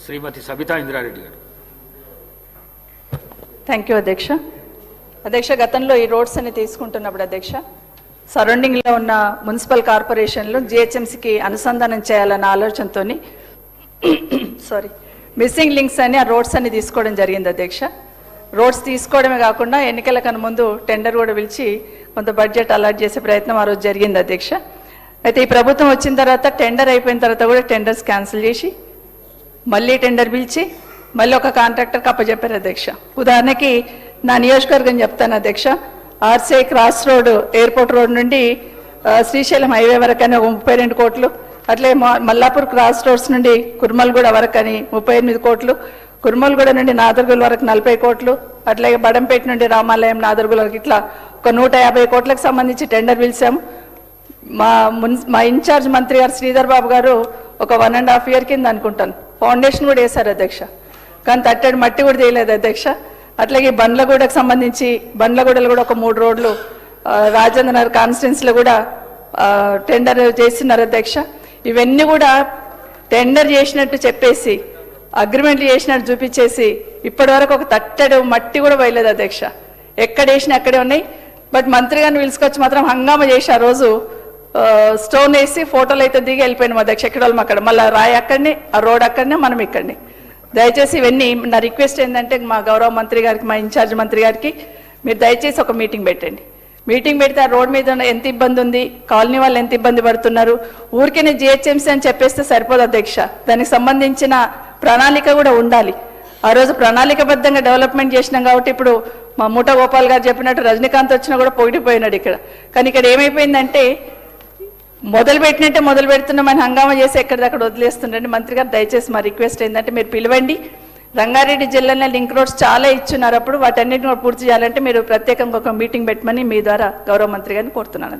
శ్రీమతి సబితా ఇంద్రారెడ్డి గారు. Thank you అధ్యక్ష. అధ్యక్ష, గతంలో ఈ రోడ్స్ అన్ని తీసుకుంటున్నప్పుడు అధ్యక్ష సరౌండింగ్లో ఉన్న మున్సిపల్ కార్పొరేషన్లు జిహెచ్ఎంసీకి అనుసంధానం చేయాలన్న ఆలోచనతో మిస్సింగ్ లింక్స్ అని ఆ రోడ్స్ అన్ని తీసుకోవడం జరిగింది అధ్యక్ష. రోడ్స్ తీసుకోవడమే కాకుండా ఎన్నికల కన్నా ముందు టెండర్ కూడా పిలిచి కొంత బడ్జెట్ అలాట్ చేసే ప్రయత్నం ఆ రోజు జరిగింది అధ్యక్ష. అయితే ఈ ప్రభుత్వం వచ్చిన తర్వాత టెండర్ అయిపోయిన తర్వాత కూడా టెండర్స్ క్యాన్సిల్ చేసి మళ్ళీ టెండర్ పిలిచి మళ్ళీ ఒక కాంట్రాక్టర్కి అప్పచెప్పారు అధ్యక్ష. ఉదాహరణకి నా నియోజకవర్గం చెప్తాను అధ్యక్ష. RCI cross road airport road నుండి శ్రీశైలం హైవే వరకు అని 32 కోట్లు, అట్లే మల్లాపూర్ క్రాస్ రోడ్స్ నుండి కుర్మల్గూడ వరకు అని 38 కోట్లు, కుర్మల్గూడ నుండి నాదర్గుల్ వరకు 40 కోట్లు, అట్లాగే బడంపేట నుండి రామాలయం నాదర్గుల్ వరకు ఇట్లా ఒక 150 కోట్లకు సంబంధించి టెండర్ పిలిచాము. మా ఇన్ఛార్జ్ మంత్రి గారు శ్రీధర్ బాబు గారు ఒక 1.5 ఇయర్ కింద అనుకుంటాను ఫౌండేషన్ కూడా వేశారు అధ్యక్ష. కానీ తట్టడి మట్టి కూడా తీయలేదు అధ్యక్ష. అట్లాగే బండ్లగూడకు సంబంధించి బండ్లగూడలో కూడా ఒక 3 రోడ్లు రాజేంద్ర నగర్ కాన్స్టిట్యున్సీలో కూడా టెండర్ చేస్తున్నారు అధ్యక్ష. ఇవన్నీ కూడా టెండర్ చేసినట్టు చెప్పేసి అగ్రిమెంట్లు చేసినట్టు చూపించేసి ఇప్పటి వరకు ఒక తట్టడు మట్టి కూడా వేయలేదు అధ్యక్ష. ఎక్కడ వేసినా అక్కడే ఉన్నాయి. బట్ మంత్రి గారిని పిలుచుకొచ్చి మాత్రం హంగామా చేసి ఆ రోజు స్టోన్ వేసి ఫోటోలు అయితే దిగి వెళ్ళిపోయినాం అధ్యక్ష. ఎక్కడ వాళ్ళం అక్కడ, మళ్ళీ రాయి అక్కడనే, ఆ రోడ్ అక్కడనే, మనం ఇక్కడనే. దయచేసి ఇవన్నీ నా రిక్వెస్ట్ ఏంటంటే మా గౌరవ మంత్రి గారికి, మా ఇన్ఛార్జ్ మంత్రి గారికి మీరు దయచేసి ఒక మీటింగ్ పెట్టండి. మీటింగ్ పెడితే ఆ రోడ్ మీద ఎంత ఇబ్బంది ఉంది, కాలనీ వాళ్ళు ఎంత ఇబ్బంది పడుతున్నారు, ఊరికే జిహెచ్ఎంసీ అని చెప్పేస్తే సరిపోదు అధ్యక్ష. దానికి సంబంధించిన ప్రణాళిక కూడా ఉండాలి. ఆ రోజు ప్రణాళికబద్ధంగా డెవలప్మెంట్ చేసినాం కాబట్టి ఇప్పుడు మా మూట గోపాల్ గారు చెప్పినట్టు రజనీకాంత్ వచ్చినా కూడా పొగిడిపోయినాడు ఇక్కడ. కానీ ఇక్కడ ఏమైపోయిందంటే మొదలు పెట్టినట్టే మొదలు పెడుతున్నామని హంగామా చేసి ఎక్కడిదక్కడ వదిలేస్తుండండి. మంత్రి గారు దయచేసి మా రిక్వెస్ట్ ఏంటంటే మీరు పిలవండి. రంగారెడ్డి జిల్లాలో లింక్ రోడ్స్ చాలా ఇచ్చున్నారు. అప్పుడు వాటన్నిటిని కూడా పూర్తి చేయాలంటే మీరు ప్రత్యేకంగా ఒక మీటింగ్ పెట్టమని మీ ద్వారా గౌరవ మంత్రి గారిని కోరుతున్నాను.